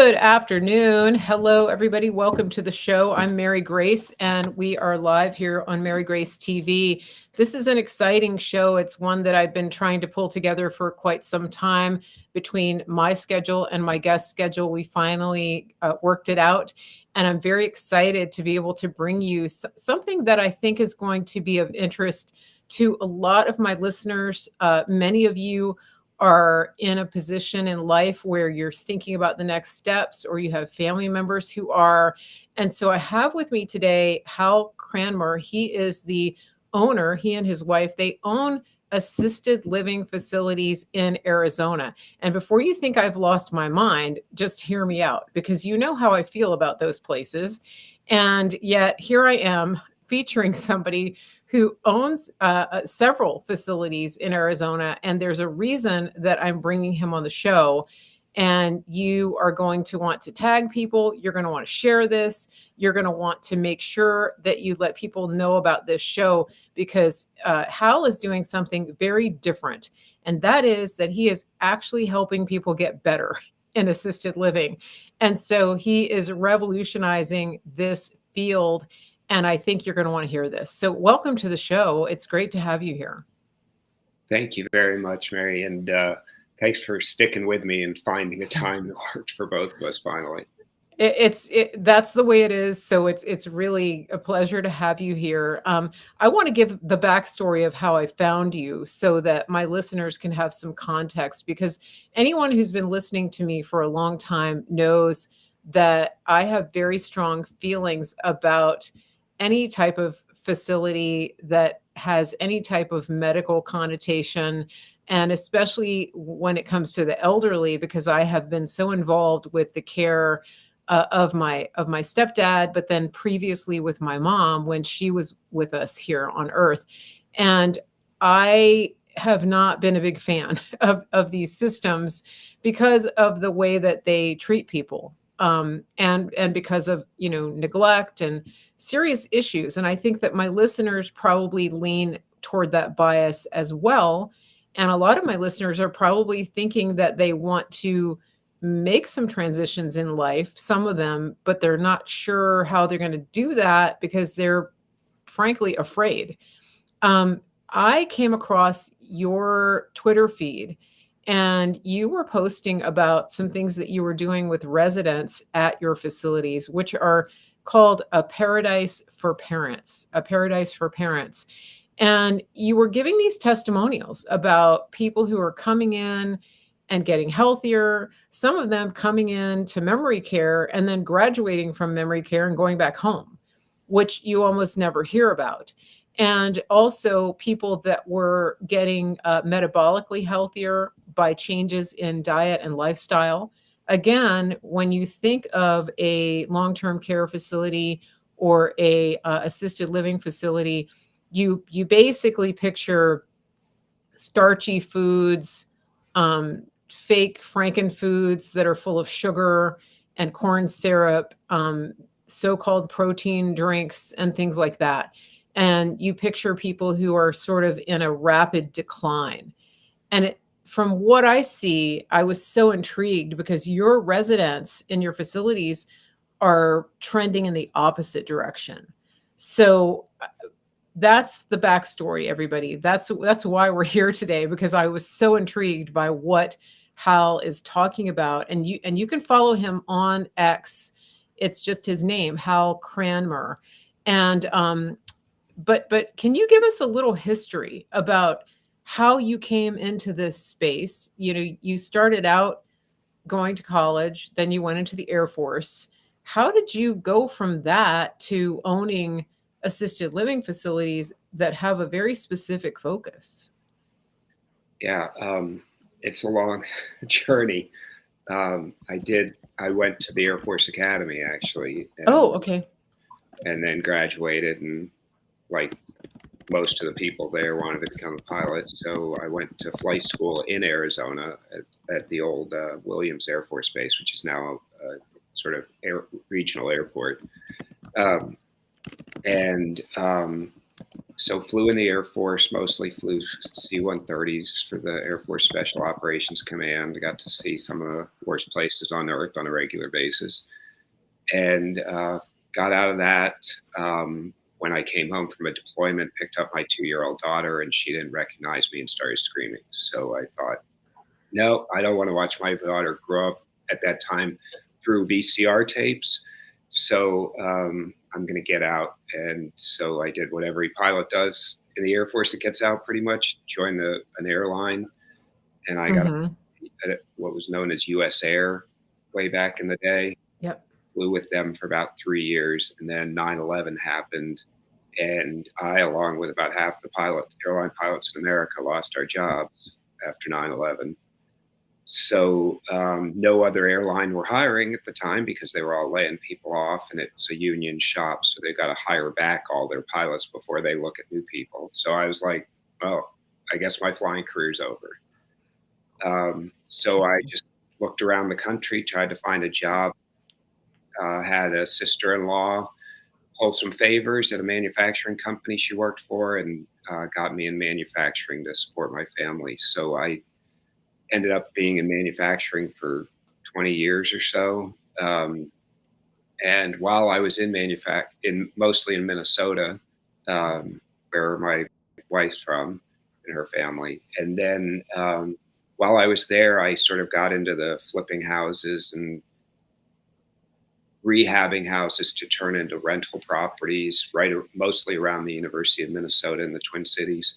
Good afternoon. Hello, everybody. Welcome to the show. I'm Mary Grace, and we are live here on Mary Grace TV. This is an exciting show. It's one that I've been trying to pull together for quite some time. Between my schedule and my guest schedule, we finally worked it out. And I'm very excited to be able to bring you something that I think is going to be of interest to a lot of my listeners. Many of you are in a position in life where you're thinking about the next steps, or you have family members who are. And so I have with me today Hal Cranmer. He is the owner, he and his wife, they own assisted living facilities in Arizona. And before you think I've lost my mind, just hear me out, because you know how I feel about those places. And yet here I am featuring somebody who owns several facilities in Arizona. And there's a reason that I'm bringing him on the show. And you are going to want to tag people. You're going to want to share this. You're going to want to make sure that you let people know about this show, because Hal is doing something very different. And that is that he is actually helping people get better in assisted living. And so he is revolutionizing this field. And I think you're going to want to hear this. So welcome to the show. It's great to have you here. Thank you very much, Mary. And thanks for sticking with me and finding a time that worked for both of us finally. That's the way it is. So it's really a pleasure to have you here. I want to give the backstory of how I found you so that my listeners can have some context, because anyone who's been listening to me for a long time knows that I have very strong feelings about any type of facility that has any type of medical connotation, and especially when it comes to the elderly, because I have been so involved with the care of my stepdad, but then previously with my mom when she was with us here on Earth. And I have not been a big fan of these systems because of the way that they treat people, and because of neglect and serious issues. And I think that my listeners probably lean toward that bias as well. And a lot of my listeners are probably thinking that they want to make some transitions in life, some of them, but they're not sure how they're going to do that because they're frankly afraid. I came across your Twitter feed, and you were posting about some things that you were doing with residents at your facilities, which are called a paradise for parents, a paradise for parents. And you were giving these testimonials about people who are coming in and getting healthier, some of them coming in to memory care and then graduating from memory care and going back home, which you almost never hear about. And also people that were getting metabolically healthier by changes in diet and lifestyle. Again, when you think of a long-term care facility or a assisted living facility, you basically picture starchy foods, fake frankenfoods that are full of sugar and corn syrup, so-called protein drinks and things like that. And you picture people who are sort of in a rapid decline. And from what I see, I was so intrigued because your residents in your facilities are trending in the opposite direction. So that's the backstory, everybody. That's why we're here today, because I was so intrigued by what Hal is talking about. And you can follow him on X. It's just his name, Hal Cranmer. And but can you give us a little history about how you came into this space? You started out going to college, then you went into the Air Force. How did you go from that to owning assisted living facilities that have a very specific focus? Yeah, it's a long journey. I went to the Air Force Academy actually, Oh, okay. and then graduated, and like most of the people there wanted to become a pilot. So I went to flight school in Arizona at the old Williams Air Force Base, which is now a sort of regional airport. And So flew in the Air Force, mostly flew C-130s for the Air Force Special Operations Command. I got to see some of the worst places on Earth on a regular basis. And got out of that when I came home from a deployment, picked up my 2-year-old daughter, and she didn't recognize me and started screaming. So I thought, no, I don't want to watch my daughter grow up at that time through VCR tapes. So I'm going to get out. And so I did what every pilot does in the Air Force that gets out pretty much, join an airline. And I got Mhm. what was known as US Air way back in the day. Yep. Flew with them for about 3 years. And then 9/11 happened. And I, along with about half the airline pilots in America, lost our jobs after 9/11. So no other airline were hiring at the time because they were all laying people off, and it's a union shop, so they got to hire back all their pilots before they look at new people. So I was like, oh, I guess my flying career's over. So I just looked around the country, tried to find a job. Had a sister-in-law pull some favors at a manufacturing company she worked for, and got me in manufacturing to support my family. So I ended up being in manufacturing for 20 years or so. And while I was in mostly in Minnesota, where my wife's from and her family. And then while I was there, I sort of got into the flipping houses and rehabbing houses to turn into rental properties, right, mostly around the University of Minnesota in the Twin Cities.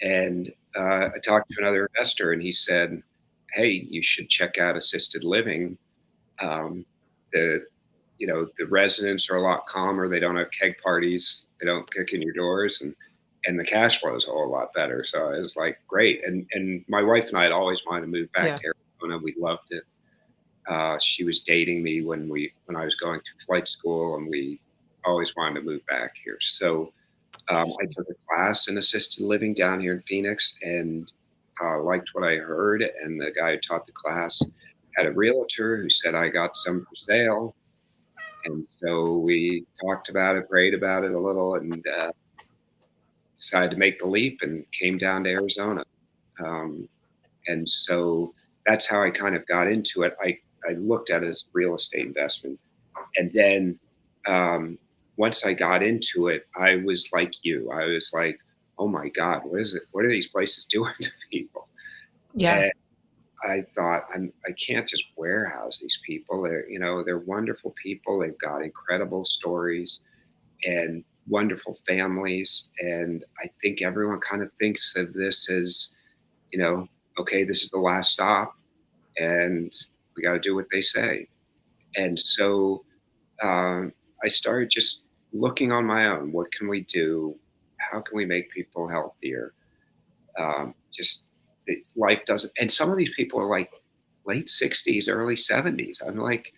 And I talked to another investor, and he said, "Hey, you should check out assisted living. Um, the the residents are a lot calmer. They don't have keg parties. They don't kick in your doors, and the cash flow is a whole lot better." So I was like, "Great!" And my wife and I had always wanted to move back Yeah. to Arizona. We loved it. She was dating me when I was going through flight school, and we always wanted to move back here. So I took a class in assisted living down here in Phoenix, and liked what I heard. And the guy who taught the class had a realtor who said, "I got some for sale." And so we talked about it, prayed about it a little, and decided to make the leap and came down to Arizona. Um, and so that's how I kind of got into it. I looked at it as a real estate investment. And then once I got into it, I was like you. I was like, oh my God, what is it? What are these places doing to people? Yeah. And I thought, I can't just warehouse these people. They're wonderful people. They've got incredible stories and wonderful families. And I think everyone kind of thinks of this as, okay, this is the last stop, and we got to do what they say. And so I started just looking on my own. What can we do? How can we make people healthier? Just life doesn't. And some of these people are like late 60s, early 70s. I'm like,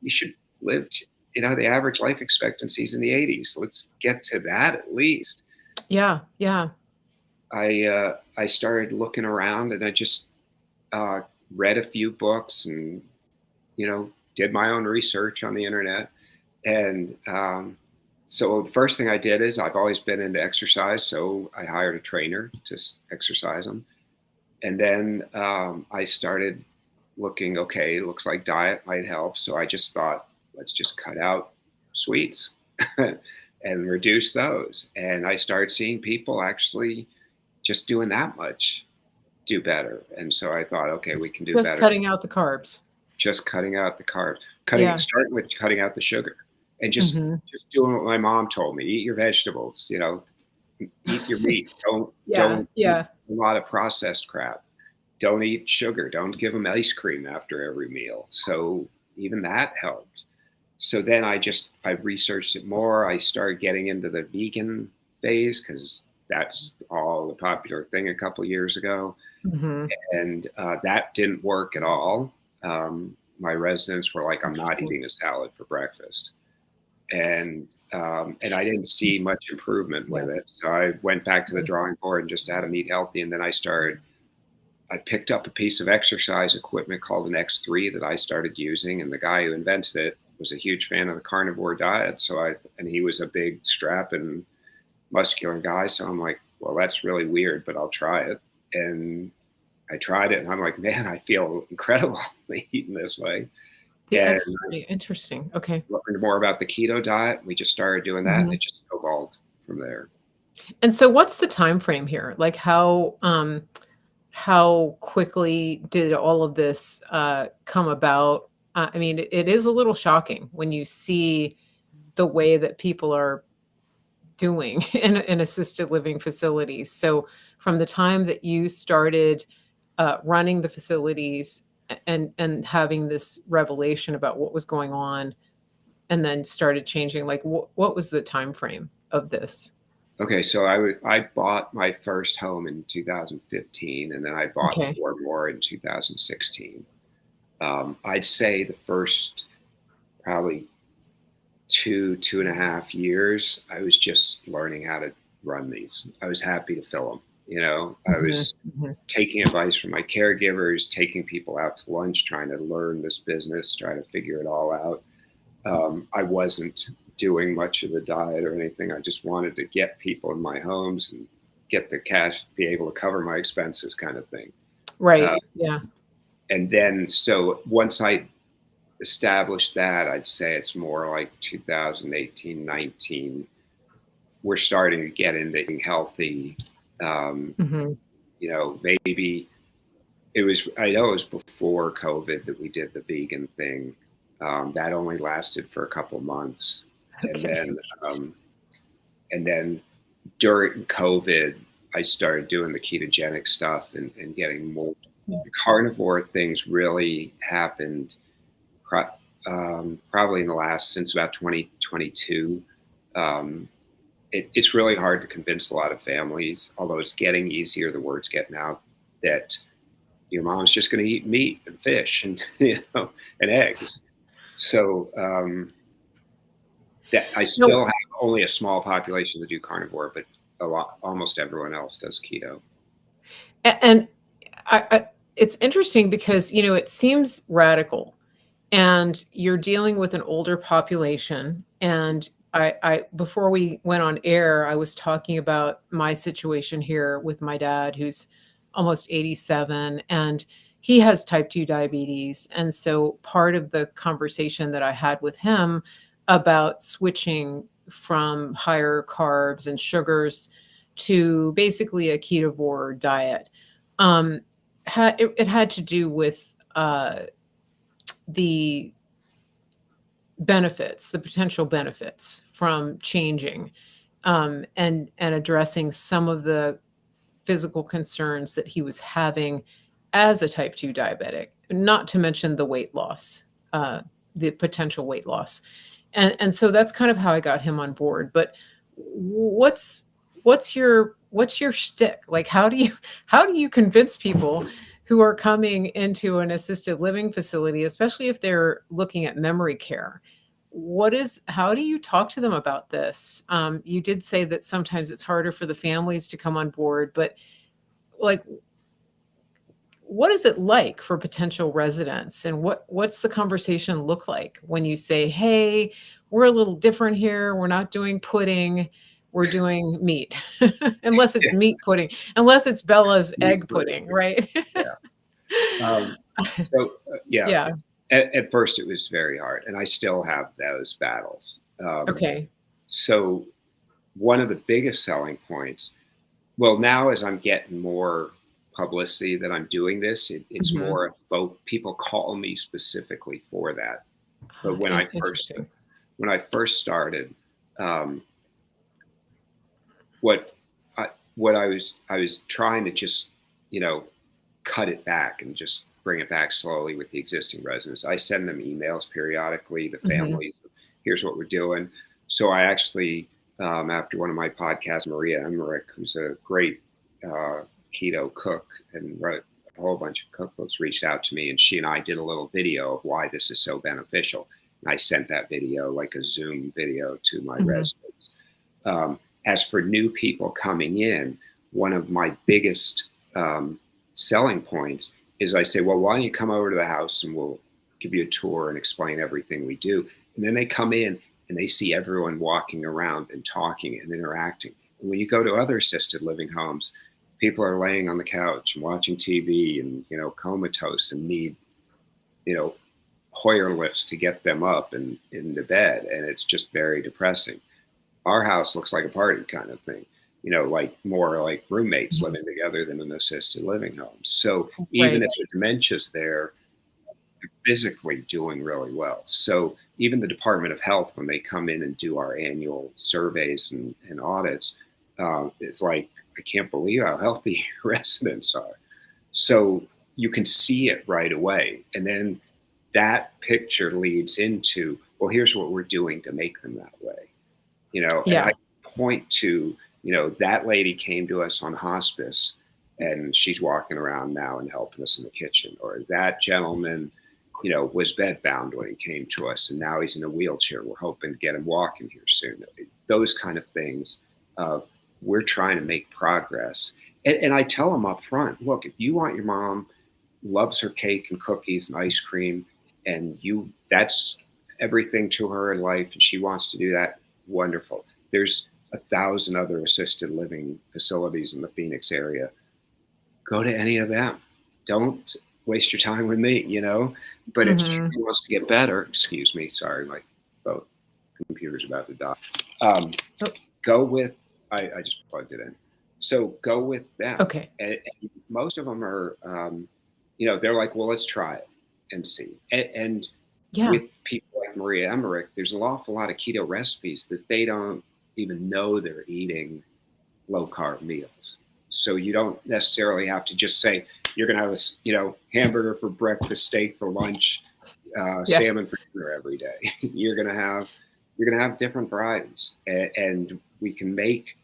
you should live. The average life expectancy is in the 80s. Let's get to that at least. Yeah. Yeah. I started looking around, and I just read a few books, and did my own research on the internet. And so the first thing I did is, I've always been into exercise, so I hired a trainer to exercise them. And then I started looking, okay, it looks like diet might help. So I just thought, let's just cut out sweets and reduce those. And I started seeing people actually just doing that much do better. And so I thought, okay, we can do Just better. cutting out the carbs. Just cutting out the carbs, Yeah. starting with cutting out the sugar, and just Mhm. just doing what my mom told me: eat your vegetables, eat your meat. Don't Yeah. don't eat Yeah. a lot of processed crap. Don't eat sugar. Don't give them ice cream after every meal. So even that helped. So then I researched it more. I started getting into the vegan phase because that's all the popular thing a couple of years ago. Mhm. And that didn't work at all. My residents were like, "I'm not Interesting. eating a salad for breakfast," and I didn't see much improvement Yeah. with it. So I went back to the drawing board and just had them eat healthy. And then I picked up a piece of exercise equipment called an X3 that I started using, and the guy who invented it was a huge fan of the carnivore diet. And he was a big strapping muscular guy. So I'm like, well, that's really weird, but I'll try it. And I tried it and I'm like, man, I feel incredible eating this way. And That's really interesting. Okay. learned more about the keto diet. We just started doing that and Mhm. it just snowballed from there. And so what's the time frame here? Like how quickly did all of this come about? I mean, it is a little shocking when you see the way that people are doing in assisted living facilities. So from the time that you started running the facilities and having this revelation about what was going on, and then started changing, like what was the time frame of this? Okay, so I bought my first home in 2015, and then I bought Okay. 4 more in 2016. I'd say the first probably 2.5 years, I was just learning how to run these. I was happy to fill them. I Mhm, was mhm. taking advice from my caregivers, taking people out to lunch, trying to learn this business, trying to figure it all out. I wasn't doing much of the diet or anything. I just wanted to get people in my homes and get the cash, be able to cover my expenses, kind of thing. Uh, Right. Yeah. and then, so once I established that, I'd say it's more like 2018, 19. We're starting to get into eating healthy. Um, Mhm. Maybe I know it was before COVID that we did the vegan thing. That only lasted for a couple months. And Okay. then, um, and then during COVID, I started doing the ketogenic stuff and getting more. The carnivore things really happened probably in the last, since about 2022. Um, it's really hard to convince a lot of families, although it's getting easier. The word's getting out that your mom's just going to eat meat and fish and and eggs. So that I No, still have only a small population that do carnivore, but almost everyone else does keto. and I it's interesting because, it seems radical, and you're dealing with an older population, and I before we went on air, I was talking about my situation here with my dad, who's almost 87, and he has type 2 diabetes, and so part of the conversation that I had with him about switching from higher carbs and sugars to basically a ketovore diet, um, it had to do with, the benefits, the potential benefits from changing, and addressing some of the physical concerns that he was having as a type 2 diabetic, not to mention the weight loss, the potential weight loss. And so that's kind of how I got him on board. But what's what's your shtick? Like, how do you convince people who are coming into an assisted living facility, especially if they're looking at memory care? How do you talk to them about this? You did say that sometimes it's harder for the families to come on board, but like, what is it like for potential residents, and what's the conversation look like when you say, "Hey, we're a little different here. We're not doing pudding. We're doing meat." Unless it's meat pudding, unless it's Bella's Meat egg pudding. pudding, right? Yeah. Yeah. Yeah. At first, it was very hard, and I still have those battles. Okay. So one of the biggest selling points, well, now as I'm getting more publicity that I'm doing this, it's Mhm. more of people call me specifically for that. But Interesting. when I first started, um, what I was trying to just you know cut it back and just bring it back slowly with the existing residents. I send them emails periodically, the Mhm. families, here's what we're doing. So I actually, after one of my podcasts, Maria Emmerich, who's a great uh, keto cook and wrote a whole bunch of cookbooks, reached out to me, and she and I did a little video of why this is so beneficial. And I sent that video, like a Zoom video, to my Mhm. residents. As for new people coming in, one of my biggest um, selling points is I say, well, why don't you come over to the house and we'll give you a tour and explain everything we do. And then they come in and they see everyone walking around and talking and interacting. When you go to other assisted living homes, people are laying on the couch and watching TV and, comatose and need, you know, Hoyer lifts to get them up and into bed. And it's just very depressing. Our house looks like a party kind of thing, like more like roommates Mhm. living together than an assisted living home. So even Right. if the dementia's there, they're physically doing really well. So even the Department of Health, when they come in and do our annual surveys and audits, it's like, I can't believe how healthy residents are. So you can see it right away. And then that picture leads into, well, here's what we're doing to make them that way. And I Yeah. point to, that lady came to us on hospice and she's walking around now and helping us in the kitchen. Or that gentleman, was bedbound when he came to us and now he's in a wheelchair. We're hoping to get him walking here soon. Those kind of things of, we're trying to make progress. And I tell them up front, look, if you want your mom loves her cake and cookies and ice cream, and that's everything to her in life, and she wants to do that, wonderful. There's 1,000 other assisted living facilities in the Phoenix area. Go to any of them. Don't waste your time with me. But if she Hmm. wants to get better, excuse me, sorry, my both computer's about to die. Oh, Go with, I just plugged it in. So go with them. okay. And most of them are, they're like, well, let's try it and see. And Yeah. with people like Maria Emmerich, there's an awful lot of keto recipes that they don't even know they're eating low carb meals. So you don't necessarily have to just say, you're going to have hamburger for breakfast, steak for lunch, Yeah. salmon for dinner every day. You're going to have different varieties, and we can make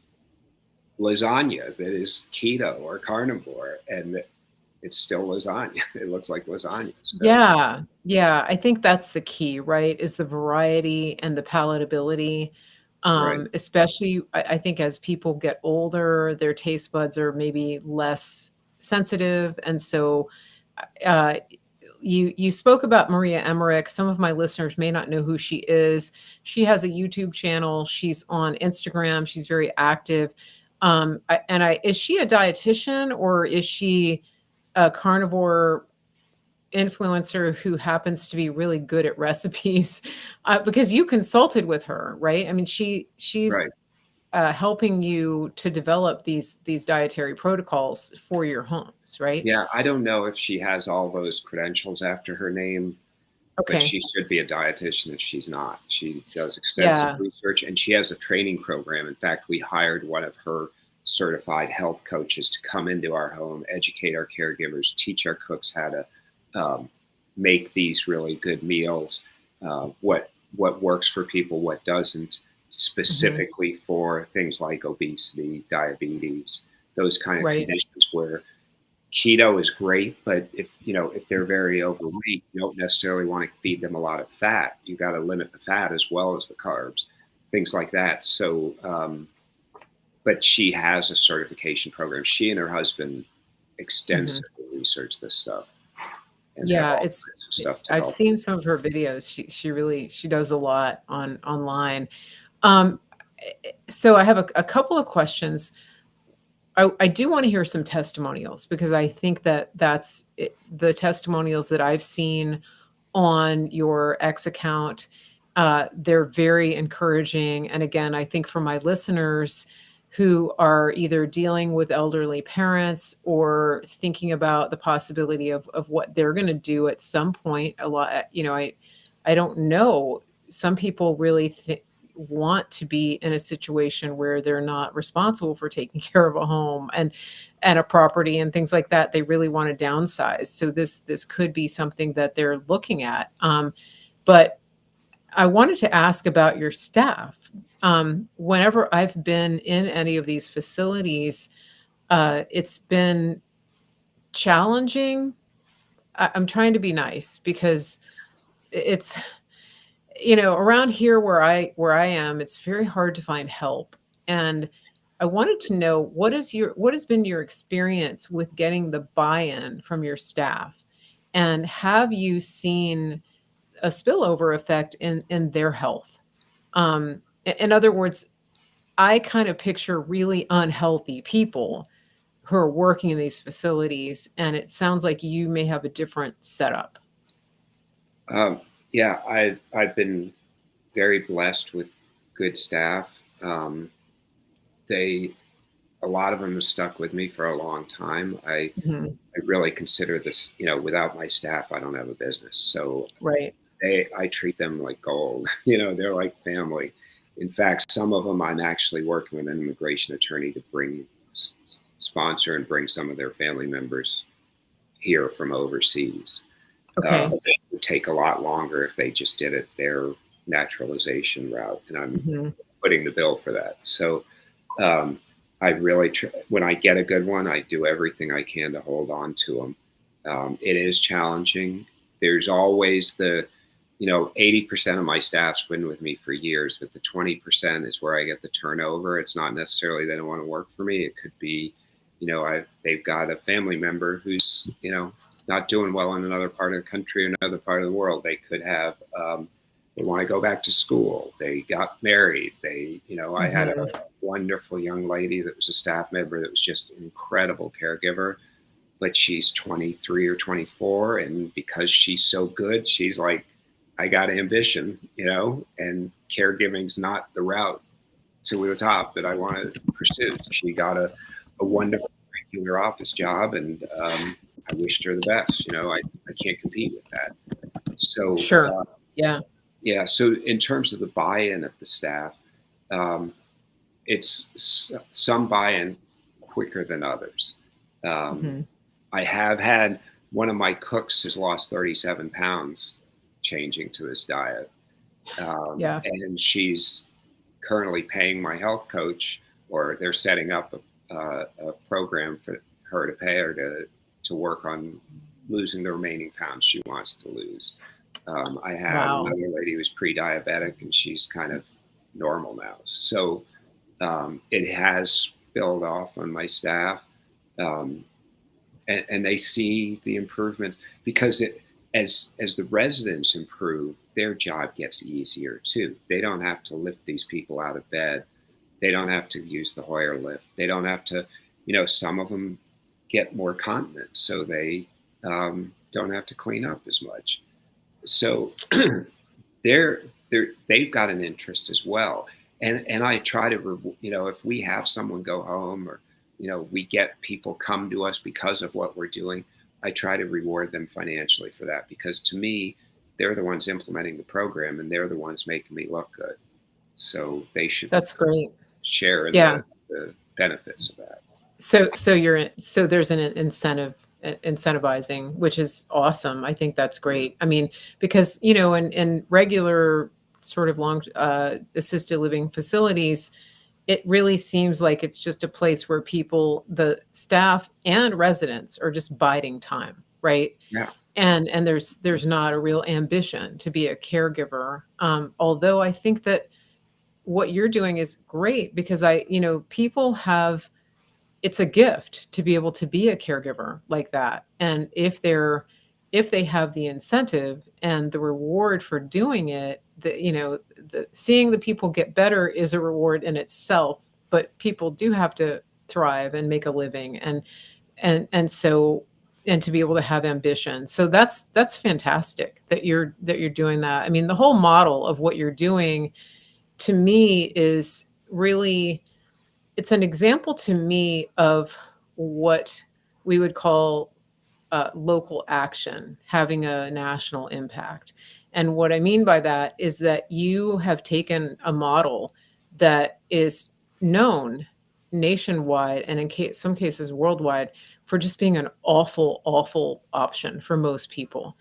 lasagna that is keto or carnivore, and it's still lasagna. It looks like lasagna. So Yeah. Yeah. I think that's the key, right? Is the variety and the palatability. right, Especially, I think as people get older, their taste buds are maybe less sensitive. And so, uh, you spoke about Maria Emmerich. Some of my listeners may not know who she is. She has a YouTube channel. She's on Instagram. She's very active. Is she a dietitian or is she a carnivore influencer who happens to be really good at recipes? Because you consulted with her, right? I mean, she's right. helping you to develop these dietary protocols for your homes, right? Yeah, I don't know if she has all those credentials after her name, but Okay. she should be a dietitian if she's not. She does extensive Yeah. research and she has a training program. In fact, we hired one of her certified health coaches to come into our home, educate our caregivers, teach our cooks how to um, make these really good meals, what works for people, what doesn't, Mhm. specifically for things like obesity, diabetes, those kind of Right. conditions where keto is great, but if they're very overweight, you don't necessarily want to feed them a lot of fat. You got to limit the fat as well as the carbs, things like that. So, but she has a certification program. She and her husband Mhm. extensively research this stuff and have Yeah, all it's kinds of stuff to I've help. seen some of her videos. She does a lot online. Um, so I have a couple of questions. I do wanna hear some testimonials because I think that that's it the testimonials that I've seen on your X account, they're very encouraging, and again, I think for my listeners who are either dealing with elderly parents or thinking about the possibility of what they're gonna do at some point, a lot I don't know. Some people really want to be in a situation where they're not responsible for taking care of a home and a property and things like that. They really want to downsize. So this could be something that they're looking at. But I wanted to ask about your staff. Whenever I've been in any of these facilities, it's been challenging. I'm trying to be nice because it's around here where I am, it's very hard to find help. And I wanted to know what has been your experience with getting the buy-in from your staff? And have you seen a spillover effect in their health? In other words, I kind of picture really unhealthy people who are working in these facilities, and it sounds like you may have a different setup. Um, yeah, I've been very blessed with good staff. They A lot of them have stuck with me for a long time. Mhm. I really consider this, without my staff, I don't have a business. So Right. I treat them like gold. They're like family. In fact, some of them I'm actually working with an immigration attorney to sponsor and bring some of their family members here from overseas. Okay. It would take a lot longer if they just did it their naturalization route, and I'm Mhm. putting the bill for that. So um, I really, when I get a good one, I do everything I can to hold on to them. It is challenging. There's always 80% of my staff's been with me for years, but the 20% is where I get the turnover. It's not necessarily they don't want to work for me. It could be, they've got a family member who's, not doing well in another part of the country or another part of the world. They could have, they want to go back to school. They got married. I had a Mhm. wonderful young lady that was a staff member that was just an incredible caregiver, but she's 23 or 24. And because she's so good, she's like, I got ambition, and caregiving's not the route to the top that I want to pursue. So she got a wonderful regular office job, and I wished her the best. I can't compete with that. So, Sure. Yeah. yeah, so in terms of the buy-in of the staff, um, it's some buy-in quicker than others. Um, Mhm. I have had one of my cooks has lost 37 pounds changing to this diet. Yeah. And she's currently paying my health coach, or they're setting up a program for her to pay her to work on losing the remaining pounds she wants to lose. I had Wow. another lady who's pre-diabetic, and she's kind of normal now. So it has spilled off on my staff, um, and they see the improvement because as the residents improve, their job gets easier too. They don't have to lift these people out of bed. They don't have to use the Hoyer lift. They don't have to, some of them get more continence, so they don't have to clean up as much. So they're they've got an interest as well. And I try to if we have someone go home, or we get people come to us because of what we're doing, I try to reward them financially for that, because to me they're the ones implementing the program and they're the ones making me look good, so they should That's great. share in Yeah. the benefits of that. So there's an incentive, incentivizing, which is awesome. I think that's Yeah. great. I mean, because, in regular sort of long assisted living facilities, it really seems like it's just a place where people, the staff and residents, are just biding time, right? Yeah. And there's not a real ambition to be a caregiver. Although I think that what you're doing is great, because people have, it's a gift to be able to be a caregiver like that. And if they have the incentive and the reward for doing it, the seeing the people get better is a reward in itself, but people do have to thrive and make a living, and and to be able to have ambition. So that's fantastic that you're doing that. I mean, the whole model of what you're doing to me is really, it's an example to me of what we would call local action having a national impact. And what I mean by that is that you have taken a model that is known nationwide, and in some cases worldwide, for just being an awful, awful option for most people.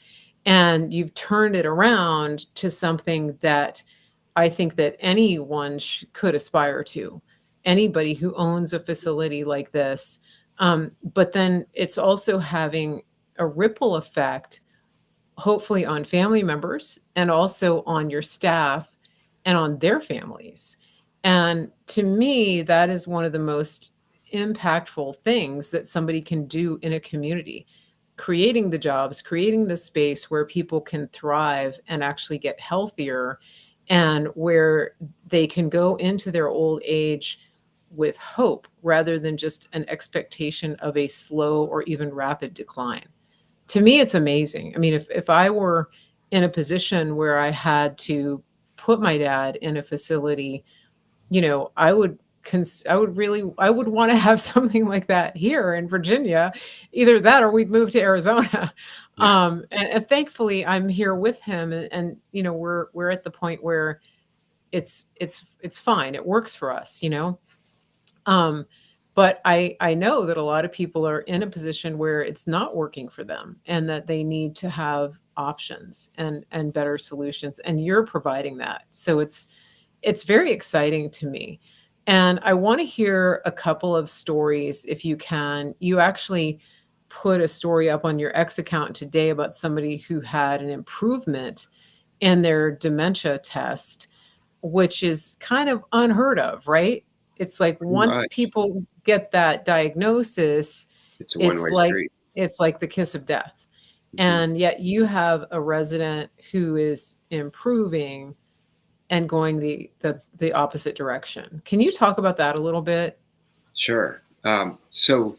And you've turned it around to something that I think that anyone could aspire to. Anybody who owns a facility like this. But then it's also having a ripple effect, hopefully on family members and also on your staff and on their families. And to me, that is one of the most impactful things that somebody can do in a community. Creating the jobs, creating the space where people can thrive and actually get healthier and where they can go into their old age with hope rather than just an expectation of a slow or even rapid decline. To me, it's amazing. I mean, if I were in a position where I had to put my dad in a facility, I would wanna have something like that here in Virginia. Either that or we'd move to Arizona. Yeah. And thankfully, I'm here with him, and, we're at the point where it's fine. It works for us, you know? Um, but I know that a lot of people are in a position where it's not working for them and that they need to have options and better solutions, and you're providing that. So it's very exciting to me. And I want to hear a couple of stories if you can. You actually put a story up on your X account today about somebody who had an improvement in their dementia test, which is kind of unheard of, right? It's like Pretty once much. people get that diagnosis, It's a it's one-way like street. it's like the kiss of death. Mhm. And yet you have a resident who is improving and going the opposite direction. Can you talk about that a little bit? Sure. So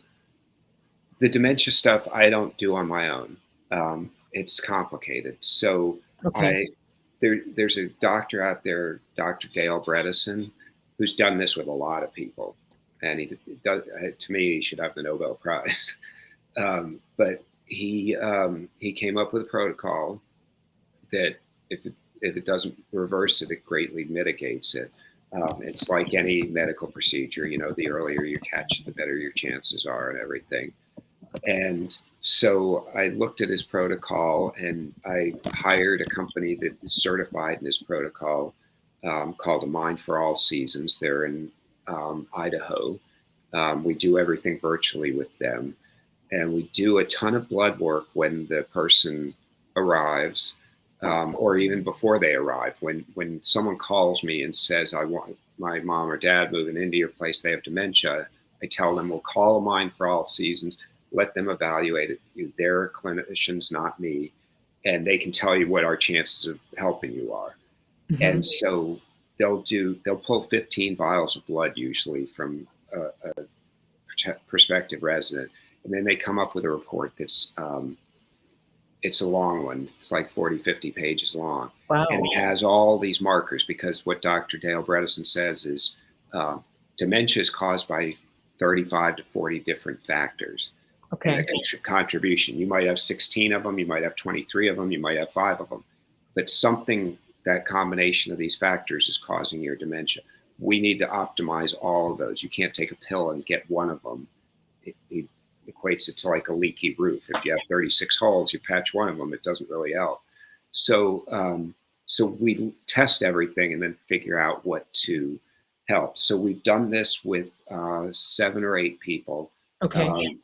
the dementia stuff I don't do on my own. It's complicated. So Okay. I there's a doctor out there, Dr. Dale Bredesen, who's done this with a lot of people, and he does. To me, he should have the Nobel Prize. But he came up with a protocol that if it doesn't reverse it, it greatly mitigates it. It's like any medical procedure. The earlier you catch it, the better your chances are, and everything. And so I looked at his protocol and I hired a company that is certified in his protocol called A Mind for All Seasons. They're in Idaho. We do everything virtually with them. And we do a ton of blood work when the person arrives, or even before they arrive. When someone calls me and says, I want my mom or dad moving into your place, they have dementia, I tell them, we'll call A Mind for All Seasons, let them evaluate it. They're clinicians, not me, and they can tell you what our chances of helping you are. And Mhm. so they'll pull 15 vials of blood usually from a prospective resident, and then they come up with a report that's it's a long one. It's like 40, 50 pages long. And Wow. it has all these markers because what Dr. Dale Bredesen says is uh, dementia is caused by 35 to 40 different factors and a Okay. contribution. You might have 16 of them, you might have 23 of them, you might have 5 of them, but something, that combination of these factors is causing your dementia. We need to optimize all of those. You can't take a pill and get one of them. It equates it to like a leaky roof. If you have 36 holes, you patch one of them, it doesn't really help. So we test everything and then figure out what to help. So we've done this with 7 or 8 people. Okay. Um,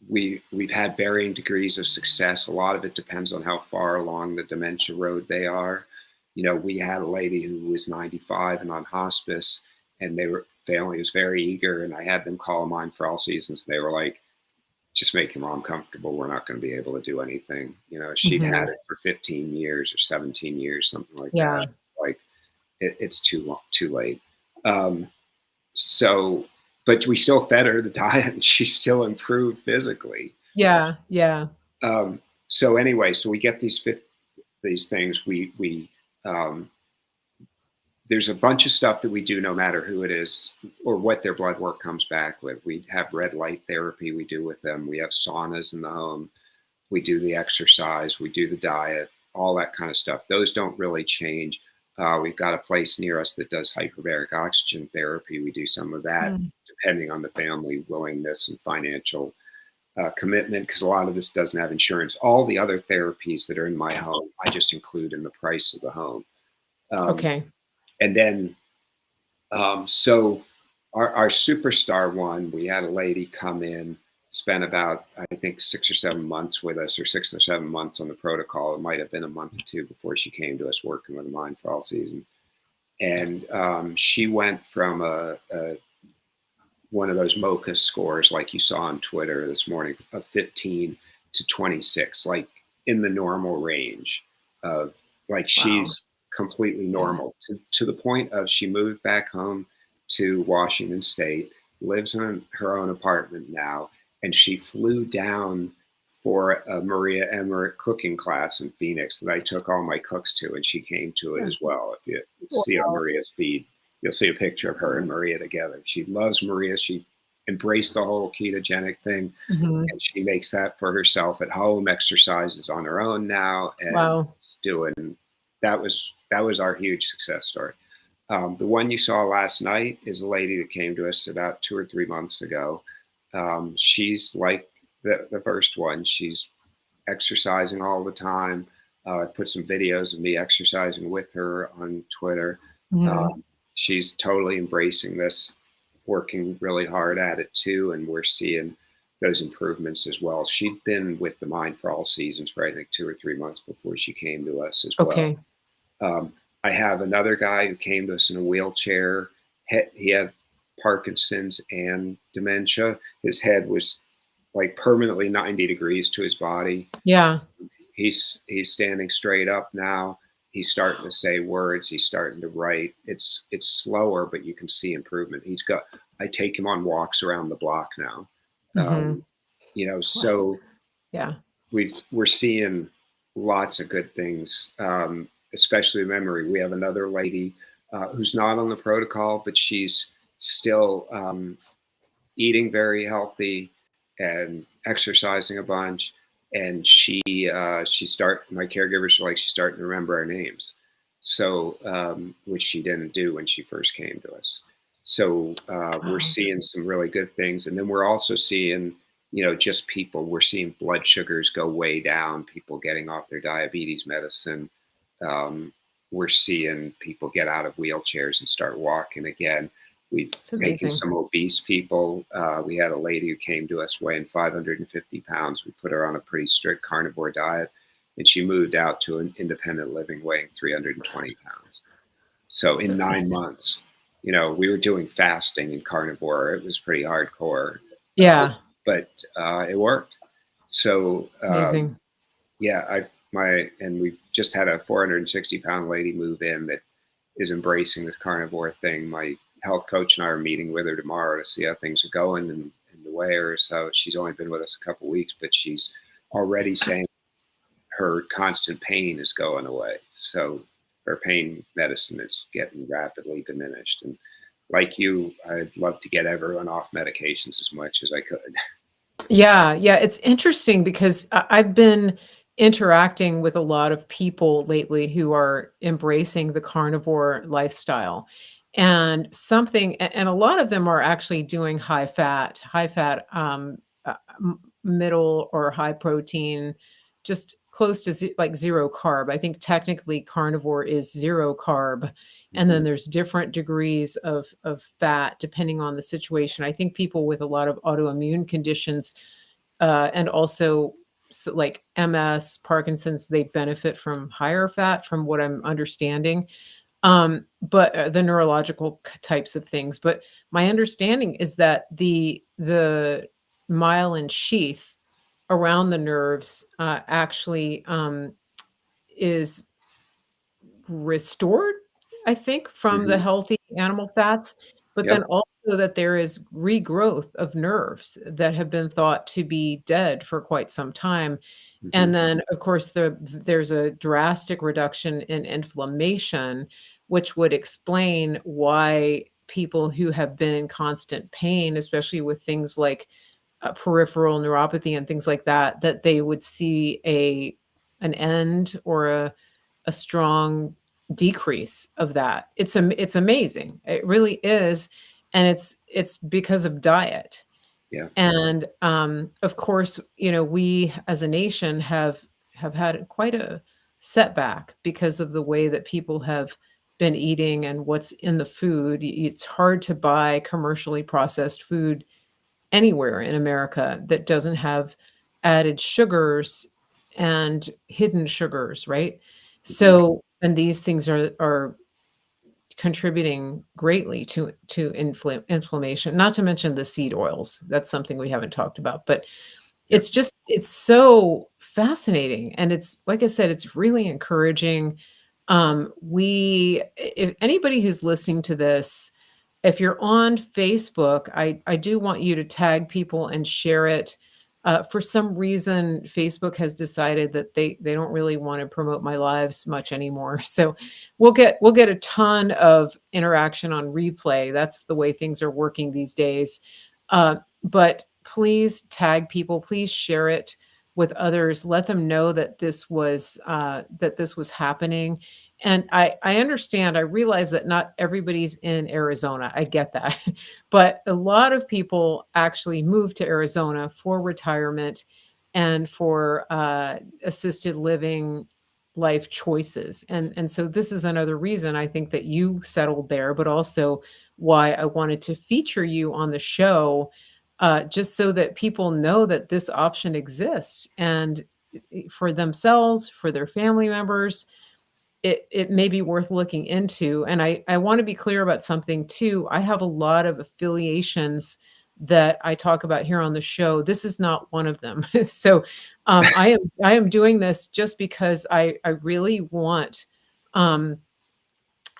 we've had varying degrees of success. A lot of it depends on how far along the dementia road they are. We had a lady who was 95 and on hospice, and family was very eager, and I had them call mine for all seasons. They were like, just make your mom comfortable. We're not going to be able to do anything. She'd had Mhm. it for 15 years or 17 years, something like that. Yeah. Like it's too long, too late. Um, so, but we still fed her the diet, and she still improved physically. Yeah. Yeah. So anyway, so we get these things. We um, There's a bunch of stuff that we do no matter who it is or what their blood work comes back with. We have red light therapy we do with them. We have saunas in the home. We do the exercise. We do the diet, all that kind of stuff. Those don't really change. We've got a place near us that does hyperbaric oxygen therapy. We do some of that Mm. depending on the family willingness and financial commitment, because a lot of this doesn't have insurance. All the other therapies that are in my home, I just include in the price of the home. Um, Okay. and then so our superstar one, we had a lady come in, spent about, I think, 6 or 7 months with us, or 6 or 7 months on the protocol. It might have been a month or two before she came to us working with a Mind for All Season. And she went from one of those MOCA scores like you saw on Twitter this morning of 15 to 26, like in the normal range of, like, Wow. she's completely Yeah. normal to the point of she moved back home to Washington State, lives in her own apartment now, and she flew down for a Maria Emmerich cooking class in Phoenix that I took all my cooks to, and she came to it Yeah. as well. If you see on Wow. Maria's feed, you'll see a picture of her and Maria together. She loves Maria. She embraced the whole ketogenic thing, Mhm. and she makes that for herself at home, exercises on her own now, and Wow. is doing that was our huge success story. The one you saw last night is a lady that came to us about 2 or 3 months ago. She's like the first one. She's exercising all the time. I put some videos of me exercising with her on Twitter. Mhm. Um, she's totally embracing this, working really hard at it too, and we're seeing those improvements as well. She'd been with the Mind for All Seasons for I think 2 or 3 months before she came to us as well. Okay. Um, I have another guy who came to us in a wheelchair. He had Parkinson's and dementia. His head was like permanently 90 degrees to his body. Yeah. He's standing straight up now. He's starting to say words. He's starting to write. It's slower, but you can see improvement. He's got. I take him on walks around the block now. Mhm. Um, you know, Wow. so Yeah. we're seeing lots of good things, especially memory. We have another lady who's not on the protocol, but she's still eating very healthy and exercising a bunch. And she start my caregivers are like she's starting to remember our names, so which she didn't do when she first came to us. So we're Wow. seeing some really good things, and then we're also seeing just people. We're seeing blood sugars go way down. People getting off their diabetes medicine. Um, we're seeing people get out of wheelchairs and start walking again. We've It's taken amazing. some obese people. We had a lady who came to us weighing 550 pounds. We put her on a pretty strict carnivore diet, and she moved out to an independent living weighing 320 pounds. So So in it's 9 months, we were doing fasting and carnivore. It was pretty hardcore, uh, yeah, but it worked. So amazing. yeah, and we've just had a 460-pound lady move in that is embracing this carnivore thing. My health coach and I are meeting with her tomorrow to see how things are going and the way her. So she's only been with us a couple of weeks, but she's already saying her constant pain is going away. So her pain medicine is getting rapidly diminished. And like you, I'd love to get everyone off medications as much as I could. Yeah, yeah, it's interesting because I've been interacting with a lot of people lately who are embracing the carnivore lifestyle. And and a lot of them are actually doing high fat, middle or high protein, just close to like zero carb. I think technically carnivore is zero carb. And then Mm-hmm. there's different degrees of fat depending on the situation. I think people with a lot of autoimmune conditions and also like MS, Parkinson's, they benefit from higher fat, from what I'm understanding. But the neurological types of things. But my understanding is that the myelin sheath around the nerves actually is restored, I think, from the Mm-hmm. healthy animal fats, but then Yep. also that there is regrowth of nerves that have been thought to be dead for quite some time. Mm-hmm. And then, of course, there's a drastic reduction in inflammation, which would explain why people who have been in constant pain, especially with things like peripheral neuropathy and things like that, that they would see an end or a strong decrease of that. It's amazing. It really is, and it's because of diet. Yeah. And, of course, we as a nation have had quite a setback because of the way that people have been eating and what's in the food. It's hard to buy commercially processed food anywhere in America that doesn't have added sugars and hidden sugars, right? Mm-hmm. So, and these things are contributing greatly to inflammation, not to mention the seed oils. That's something we haven't talked about, but Yep. it's so fascinating, and it's like I said, it's really encouraging. If anybody who's listening to this, if you're on Facebook, I do want you to tag people and share it. For some reason, Facebook has decided that they don't really want to promote my lives much anymore. So we'll get a ton of interaction on replay. That's the way things are working these days. But please tag people. Please share it with others. Let them know that this was happening. And I understand, I realize that not everybody's in Arizona. I get that. But a lot of people actually move to Arizona for retirement and for assisted living life choices. And so this is another reason I think that you settled there, but also why I wanted to feature you on the show, just so that people know that this option exists and for themselves, for their family members it may be worth looking into. And I want to be clear about something too. I have a lot of affiliations that I talk about here on the show. This is not one of them. So I am doing this just because um,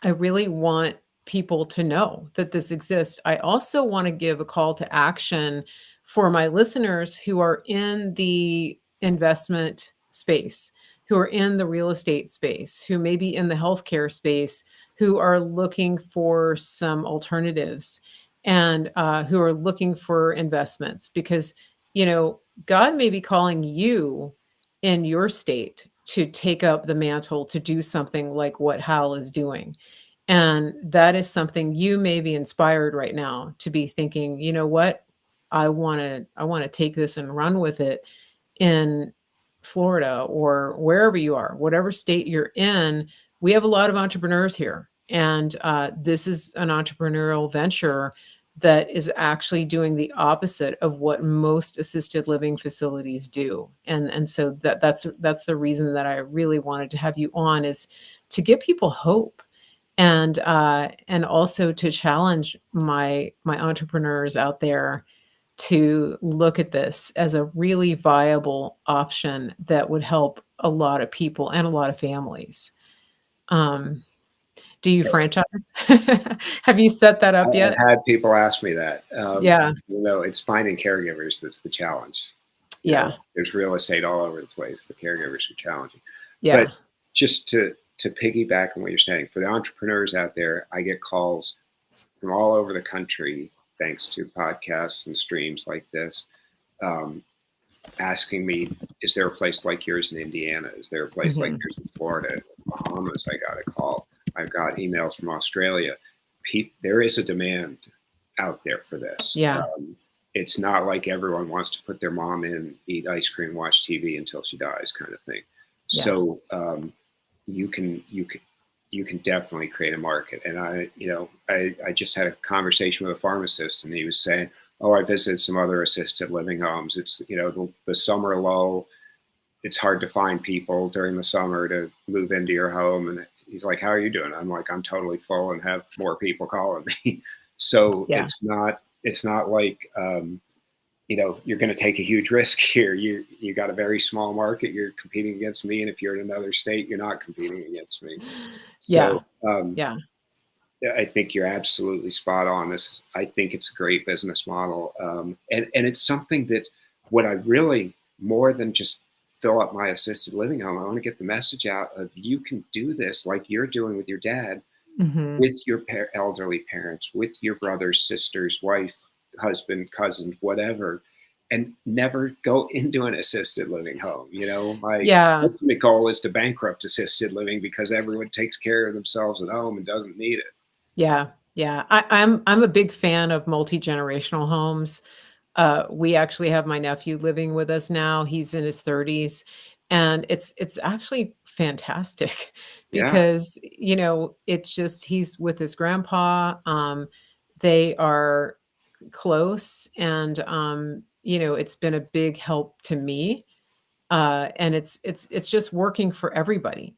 I really want people to know that this exists. I also want to give a call to action for my listeners who are in the investment space, who are in the real estate space, who may be in the healthcare space, who are looking for some alternatives and who are looking for investments because, God may be calling you in your state to take up the mantle to do something like what Hal is doing. And that is something you may be inspired right now to be thinking, you know what? I want to take this and run with it in Florida or wherever you are, whatever state you're in. We have a lot of entrepreneurs here. And this is an entrepreneurial venture that is actually doing the opposite of what most assisted living facilities do. And so that's the reason that I really wanted to have you on, is to give people hope and also to challenge my entrepreneurs out there to look at this as a really viable option that would help a lot of people and a lot of families. Um, do you franchise? Have you set that up yet? I've had people ask me that. Yeah, It's finding caregivers that's the challenge. yeah, There's real estate all over the place. The caregivers are challenging. yeah. But just to piggyback on what you're saying, for the entrepreneurs out there, I get calls from all over the country, thanks to podcasts and streams like this, um, asking me, is there a place like yours in Indiana? Is there a place like Mhm. yours in Florida? Bahamas, I got a call. I've got emails from Australia. There is a demand out there for this. Yeah, It's not like everyone wants to put their mom in, eat ice cream, watch TV until she dies, kind of thing. yeah. So you can you can definitely create a market. And I just had a conversation with a pharmacist, and he was saying, "Oh, I visited some other assisted living homes. It's the summer lull. It's hard to find people during the summer to move into your home." And he's like, "How are you doing?" I'm like, "I'm totally full and have more people calling me." So Yeah, it's not like you're going to take a huge risk here. You got a very small market. You're competing against me, and if you're in another state, you're not competing against me. yeah, So yeah. I think you're absolutely spot on. I think it's a great business model, and it's something that what I really, more than just fill up my assisted living home, I want to get the message out of, you can do this like you're doing with your dad, Mhm. with your elderly parents, with your brothers, sisters, wife, husband, cousin, whatever, and never go into an assisted living home. My Yeah. ultimate goal is to bankrupt assisted living because everyone takes care of themselves at home and doesn't need it. Yeah, yeah. I'm a big fan of multi-generational homes. We actually have my nephew living with us now. He's in his 30s, and it's actually fantastic Yeah. because, it's just he's with his grandpa. They are close, and it's been a big help to me. And it's just working for everybody,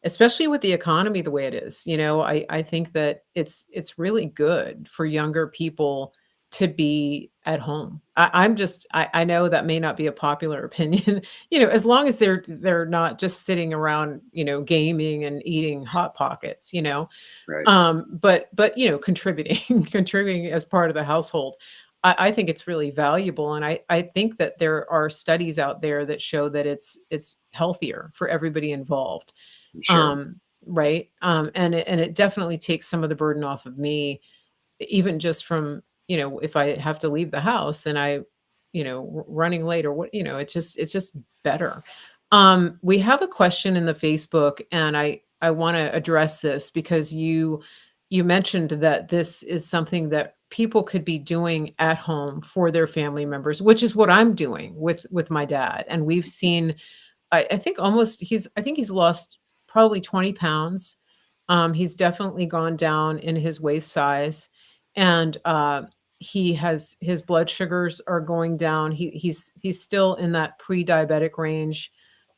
especially with the economy the way it is. I think that it's really good for younger people to be at home. I know that may not be a popular opinion, as long as they're not just sitting around, gaming and eating Hot Pockets, Right. but contributing contributing as part of the household. I think it's really valuable, and I think that there are studies out there that show that it's healthier for everybody involved. I'm sure. Um, right? And it definitely takes some of the burden off of me, even just from, if I have to leave the house and running late or what, it's just better. We have a question in the Facebook, and I want to address this because you mentioned that this is something that people could be doing at home for their family members, which is what I'm doing with my dad. And we've seen, I think I think he's lost probably 20 pounds. He's definitely gone down in his waist size, and his blood sugars are going down. He's still in that pre-diabetic range,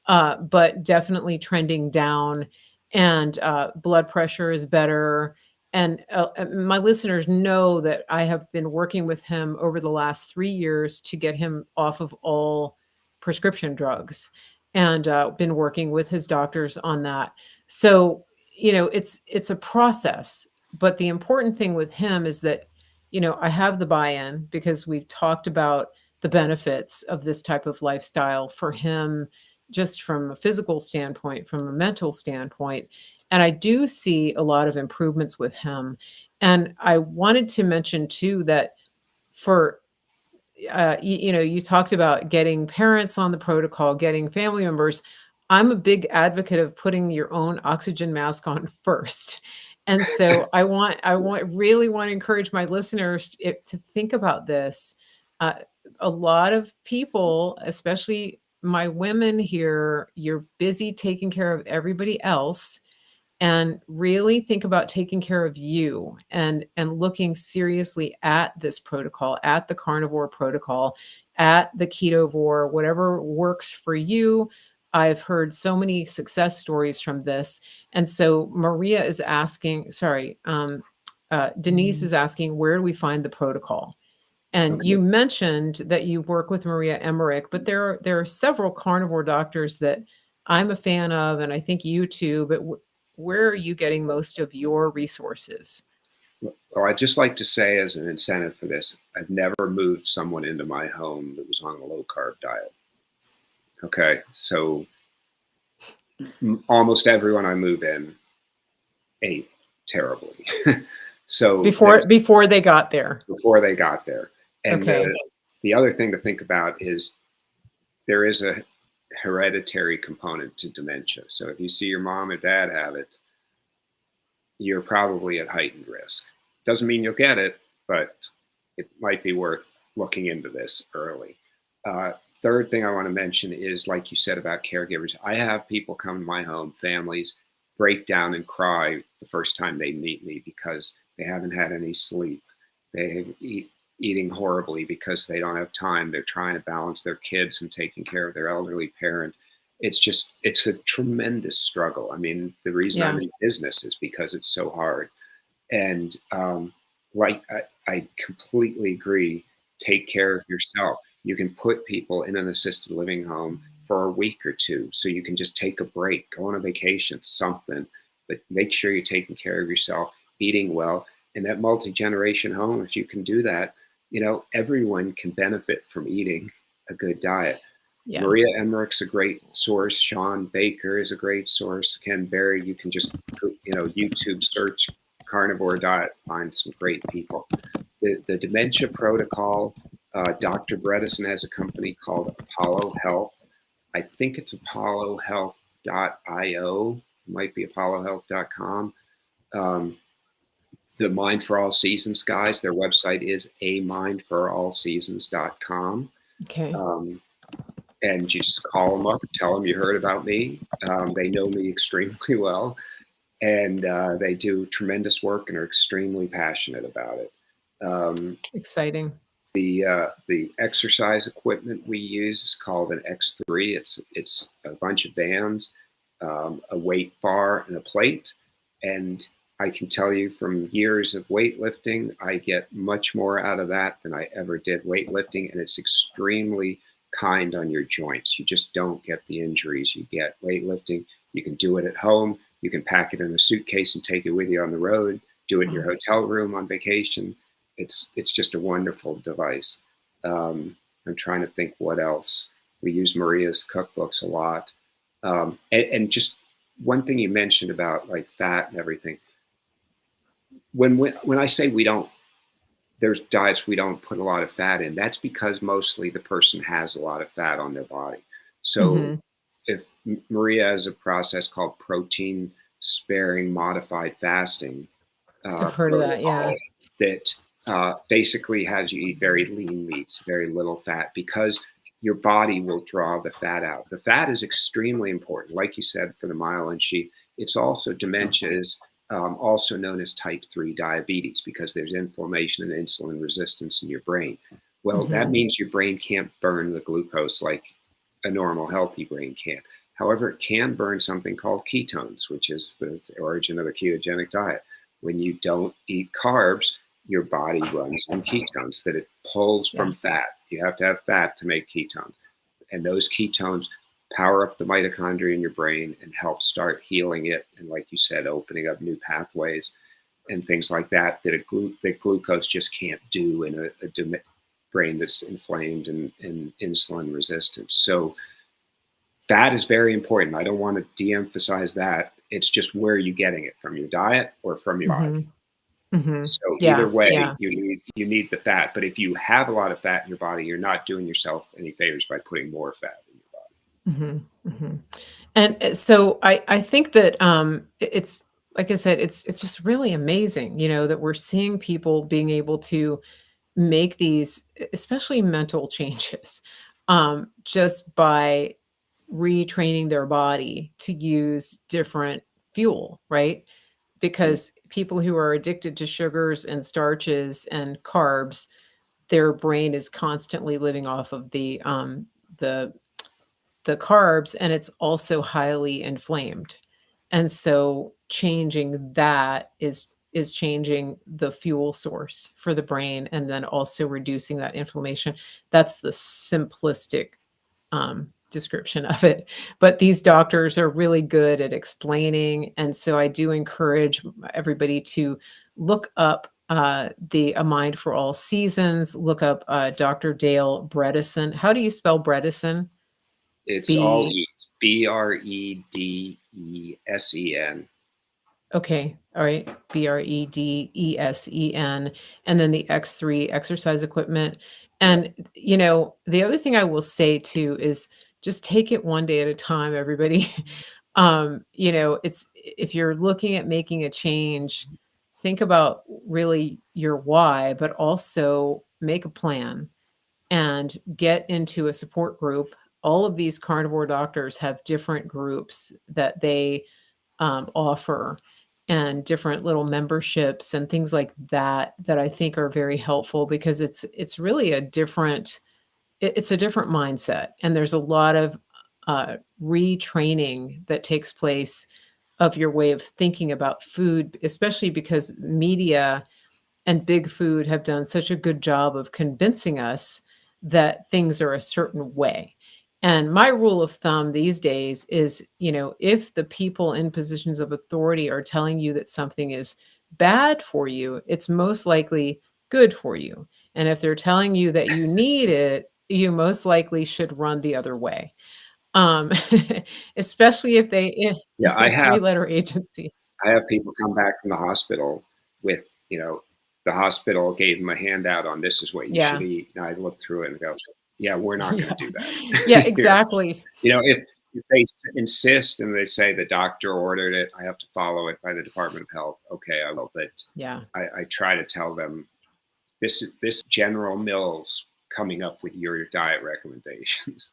but definitely trending down, and blood pressure is better. And my listeners know that I have been working with him over the last 3 years to get him off of all prescription drugs, and been working with his doctors on that. So, it's a process, but the important thing with him is that, I have the buy-in because we've talked about the benefits of this type of lifestyle for him, just from a physical standpoint, from a mental standpoint. And I do see a lot of improvements with him. And I wanted to mention too that for you talked about getting parents on the protocol, getting family members. I'm a big advocate of putting your own oxygen mask on first. And so really want to encourage my listeners to think about this. Uh, a lot of people, especially my women here, you're busy taking care of everybody else, and really think about taking care of you, and looking seriously at this protocol, at the carnivore protocol, at the ketovore, whatever works for you. I've heard so many success stories from this. And so Maria is asking, sorry, Denise is asking, where do we find the protocol? And you Okay. mentioned that you work with Maria Emmerich, but there are several carnivore doctors that I'm a fan of, and I think you too. But where are you getting most of your resources? Well, I'd just like to say, as an incentive for this, I've never moved someone into my home that was on a low carb diet. Okay. So almost everyone I move in ate terribly. So Before there's before they got there. before they got there. And Okay. the other thing to think about is there is a hereditary component to dementia. So if you see your mom or dad have it, you're probably at heightened risk. Doesn't mean you'll get it, but it might be worth looking into this early. Third thing I want to mention is, like you said about caregivers, I have people come to my home, families, break down and cry the first time they meet me because they haven't had any sleep. They eating horribly because they don't have time. They're trying to balance their kids and taking care of their elderly parent. It's a tremendous struggle. I mean, the reason I'm Yeah. in business is because it's so hard. And I completely agree. Take care of yourself. You can put people in an assisted living home for a week or two, so you can just take a break, go on a vacation, something. But make sure you're taking care of yourself, eating well. In that multi-generation home, if you can do that, everyone can benefit from eating a good diet. Yeah. Maria Emmerich's a great source. Sean Baker is a great source. Ken Berry, you can just, YouTube search carnivore diet, find some great people. The dementia protocol, Dr. Bredesen has a company called Apollo Health. I think it's apollohealth.io, might be apollohealth.com. The Mind for All Seasons guys, their website is amindforallseasons.com. Okay. And you just call them up, tell them you heard about me. They know me extremely well, and they do tremendous work and are extremely passionate about it. Exciting. The exercise equipment we use is called an X3. It's a bunch of bands, a weight bar, and a plate, and I can tell you from years of weightlifting, I get much more out of that than I ever did weightlifting, and it's extremely kind on your joints. You just don't get the injuries you get weightlifting. You can do it at home. You can pack it in a suitcase and take it with you on the road. Do it in your Wow. hotel room on vacation. It's just a wonderful device. I'm trying to think what else. We use Maria's cookbooks a lot, and just one thing you mentioned about like fat and everything. When I say we don't, there's diets we don't put a lot of fat in. That's because mostly the person has a lot of fat on their body. So Mhm. if Maria has a process called protein sparing modified fasting, I've heard of that, yeah. protocol that basically has you eat very lean meats, very little fat, because your body will draw the fat out. The fat is extremely important. Like you said, for the myelin sheath, it's also dementia is also known as type 3 diabetes because there's inflammation and insulin resistance in your brain. Well, that Mhm. means your brain can't burn the glucose like a normal, healthy brain can. However, it can burn something called ketones, which is the origin of the ketogenic diet. When you don't eat carbs, your body runs on ketones that it pulls from Yeah. fat. You have to have fat to make ketones. And those ketones power up the mitochondria in your brain and help start healing it. And like you said, opening up new pathways and things like that that glucose just can't do in a brain that's inflamed and insulin resistant. So fat is very important. I don't want to de-emphasize that. It's just where are you getting it from your diet or from your body? Mhm. Mhm. So either Yeah, way, yeah. you need the fat. But if you have a lot of fat in your body, you're not doing yourself any favors by putting more fat in your body. Mhm. Mhm. And, so I think that, it's like I said, it's just really amazing, that we're seeing people being able to make these, especially mental changes, just by retraining their body to use different fuel, right? Mm. Because people who are addicted to sugars and starches and carbs, their brain is constantly living off of the the carbs, and it's also highly inflamed. And so changing that is changing the fuel source for the brain and then also reducing that inflammation. That's the simplistic description of it. But these doctors are really good at explaining. And so I do encourage everybody to look up the A Mind for All Seasons, look up Dr. Dale Bredesen. How do you spell Bredesen? It's all B E's. Bredesen. Okay, all right, Bredesen, and then the X3 exercise equipment, Yep. and, the other thing I will say too is just take it one day at a time, everybody. It's if you're looking at making a change, think about really your why, but also make a plan and get into a support group. All of these carnivore doctors have different groups that they offer and different little memberships and things like that that I think are very helpful because it's really it's a different mindset, and there's a lot of retraining that takes place of your way of thinking about food, especially because media and big food have done such a good job of convincing us that things are a certain way. And my rule of thumb these days is, if the people in positions of authority are telling you that something is bad for you, it's most likely good for you. And if they're telling you that you need it, you most likely should run the other way. Um, especially if Yeah, they're a three-letter agency. I have people come back from the hospital with, the hospital gave them a handout on this is what you should Yeah. eat. And I look through it and go, yeah, we're not going Yeah. to do Yeah, that. exactly. If they insist and they say the doctor ordered it, I have to follow it by the Department of Health. Okay, I will. But Yeah. I try to tell them this General Mills coming up with your diet recommendations.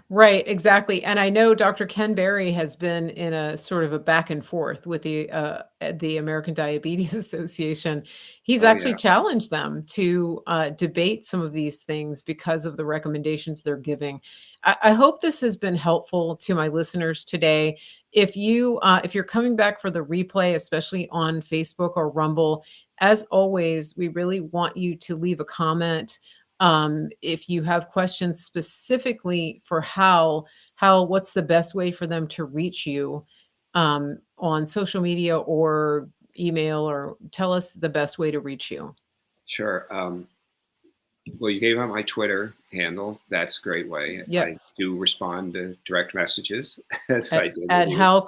Right, exactly. And I know Dr. Ken Berry has been in a sort of a back and forth with the American Diabetes Association. He's Oh actually yeah, challenged them to debate some of these things because of the recommendations they're giving. I hope this has been helpful to my listeners today. If you're coming back for the replay, especially on Facebook or Rumble, as always, we really want you to leave a comment. If you have questions specifically for Hal, what's the best way for them to reach you on social media or email, or tell us the best way to reach you? sure. Well, you gave out my Twitter handle. That's a great way. I Yep, do respond to direct messages, as I at, did with at you, Hal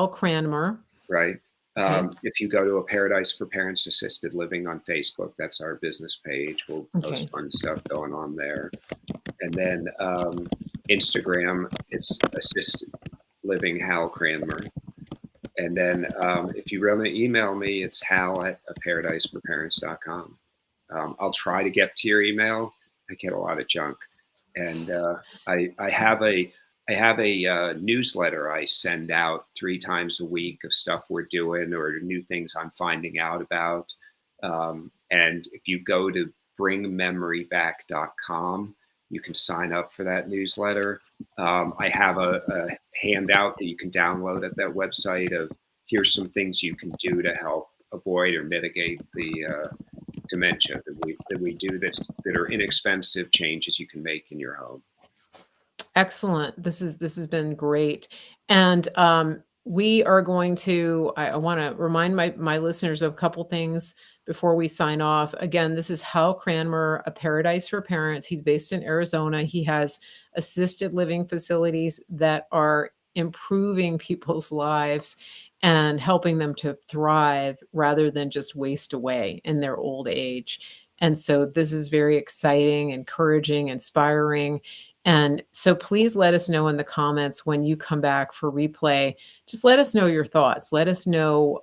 Cranmer. right? Okay, If you go to a Paradise for Parents Assisted Living on Facebook, that's our business page. We'll post okay, fun stuff going on there. And then Instagram, it's Assisted Living Hal Cranmer. And then if you really email me, it's hal at paradiseforparents.com. I'll try to get to your email. I get a lot of junk, and I have a newsletter I send out 3 times a week of stuff we're doing or new things I'm finding out about. And if you go to bringmemoryback.com, you can sign up for that newsletter. I have a handout that you can download at that website of here's some things you can do to help avoid or mitigate the dementia that we do that are inexpensive changes you can make in your home. excellent. This has been great. And we are going to, I want to remind my listeners of a couple things before we sign off. Again, this is Hal Cranmer, a Paradise for Parents. He's based in Arizona. He has assisted living facilities that are improving people's lives and helping them to thrive rather than just waste away in their old age. And so this is very exciting, encouraging, inspiring. And so please let us know in the comments when you come back for replay. Just let us know your thoughts. Let us know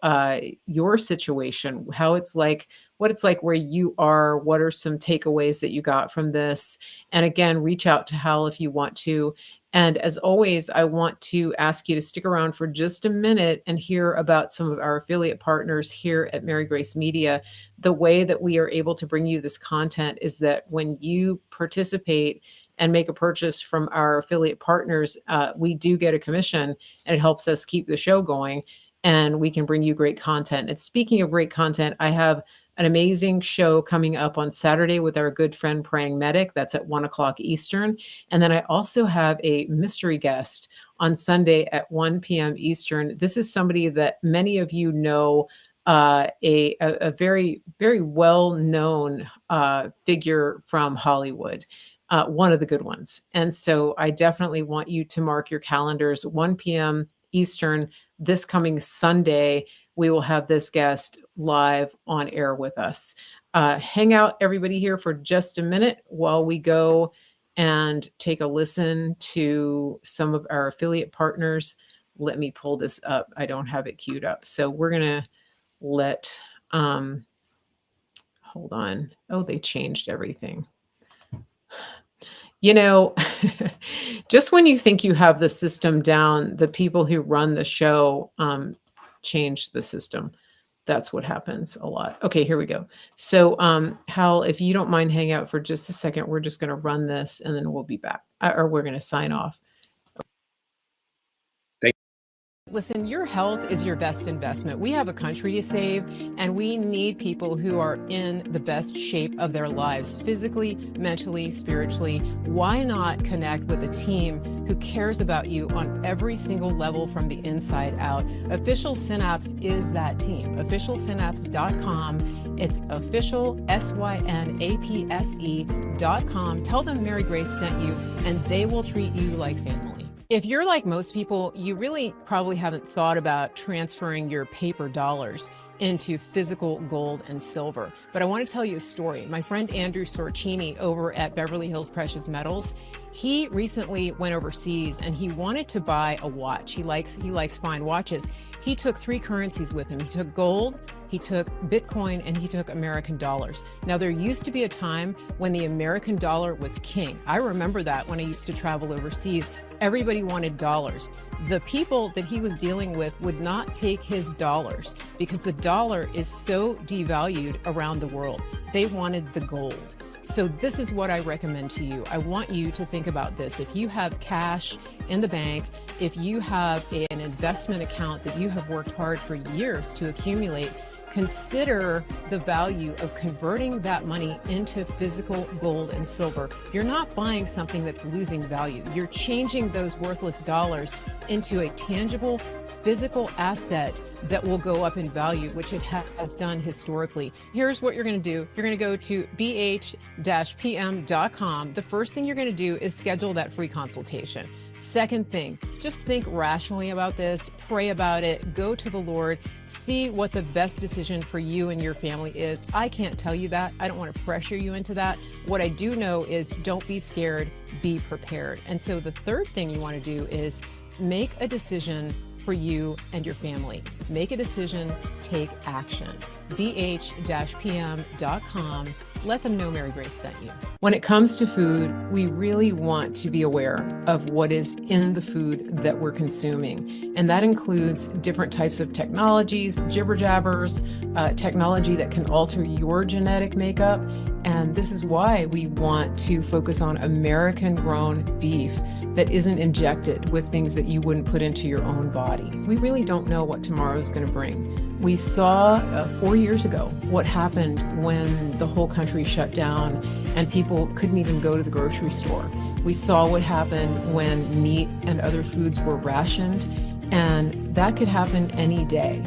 your situation, how it's like, what it's like where you are. What are some takeaways that you got from this? And again, reach out to Hal if you want to. And as always, I want to ask you to stick around for just a minute and hear about some of our affiliate partners here at Mary Grace Media. The way that we are able to bring you this content is that when you participate and make a purchase from our affiliate partners, we do get a commission, and it helps us keep the show going, and we can bring you great content. And speaking of great content, I have an amazing show coming up on Saturday with our good friend Praying Medic. That's at 1 o'clock Eastern. And then I also have a mystery guest on Sunday at 1 p.m. Eastern. This is somebody that many of you know, a very, very well known figure from Hollywood. One of the good ones. And so I definitely want you to mark your calendars, 1 p.m. Eastern, this coming Sunday. We will have this guest live on air with us. Hang out, everybody, here for just a minute while we go and take a listen to some of our affiliate partners. Let me pull this up. I don't have it queued up. So we're going to let, hold on. Oh, they changed everything. You know, just when you think you have the system down, the people who run the show change the system. That's what happens a lot. Okay, here we go. So, Hal, if you don't mind hang out for just a second, we're just going to run this and then we'll be back, or we're going to sign off. Thank Listen, your health is your best investment. We have a country to save, and we need people who are in the best shape of their lives, physically, mentally, spiritually. Why not connect with a team who cares about you on every single level from the inside out? Official Synapse is that team. Officialsynapse.com. It's official, synapse.com. Tell them Mary Grace sent you, and they will treat you like family. If you're like most people, you really probably haven't thought about transferring your paper dollars into physical gold and silver. But I want to tell you a story. My friend Andrew Sorcini over at Beverly Hills Precious Metals, he recently went overseas and he wanted to buy a watch. He likes fine watches. He took 3 currencies with him. He took gold, he took Bitcoin, and he took American dollars. Now, there used to be a time when the American dollar was king. I remember that when I used to travel overseas. Everybody wanted dollars. The people that he was dealing with would not take his dollars because the dollar is so devalued around the world. They wanted the gold. So this is what I recommend to you. I want you to think about this. If you have cash in the bank, if you have an investment account that you have worked hard for years to accumulate, consider the value of converting that money into physical gold and silver. You're not buying something that's losing value. You're changing those worthless dollars into a tangible physical asset that will go up in value, which it has done historically. Here's what you're going to do. You're going to go to bh-pm.com. The first thing you're going to do is schedule that free consultation. Second thing, just think rationally about this, pray about it, go to the Lord, see what the best decision for you and your family is. I can't tell you that. I don't want to pressure you into that. What I do know is don't be scared, be prepared. And so the third thing you want to do is make a decision for you and your family. Make a decision, take action. bh-pm.com. Let them know Mary Grace sent you. When it comes to food, we really want to be aware of what is in the food that we're consuming. And that includes different types of technologies, jibber jabbers, technology that can alter your genetic makeup. And this is why we want to focus on American grown beef that isn't injected with things that you wouldn't put into your own body. We really don't know what tomorrow's going to bring. We saw 4 years ago what happened when the whole country shut down and people couldn't even go to the grocery store. We saw what happened when meat and other foods were rationed, and that could happen any day.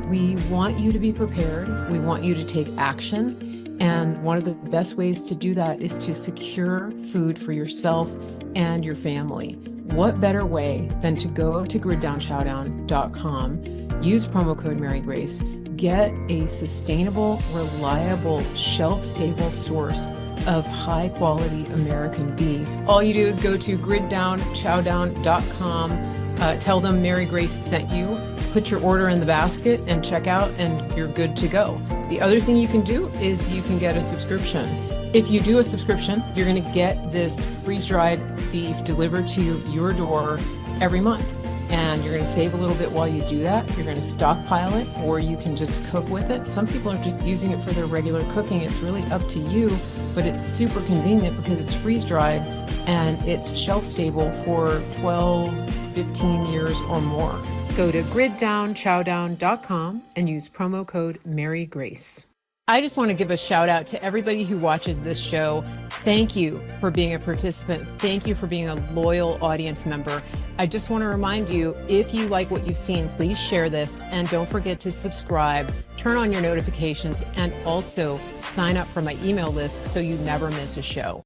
We want you to be prepared. We want you to take action. And one of the best ways to do that is to secure food for yourself and your family. What better way than to go to griddownchowdown.com, use promo code Mary Grace, get a sustainable, reliable, shelf-stable source of high-quality American beef. All you do is go to griddownchowdown.com, tell them Mary Grace sent you, put your order in the basket and check out, and you're good to go. The other thing you can do is you can get a subscription. If you do a subscription, you're going to get this freeze-dried beef delivered to your door every month. And you're going to save a little bit while you do that. You're going to stockpile it, or you can just cook with it. Some people are just using it for their regular cooking. It's really up to you, but it's super convenient because it's freeze-dried and it's shelf-stable for 12, 15 years or more. Go to griddownchowdown.com and use promo code Mary Grace. I just want to give a shout out to everybody who watches this show. Thank you for being a participant. Thank you for being a loyal audience member. I just want to remind you, if you like what you've seen, please share this, and don't forget to subscribe, turn on your notifications, and also sign up for my email list so you never miss a show.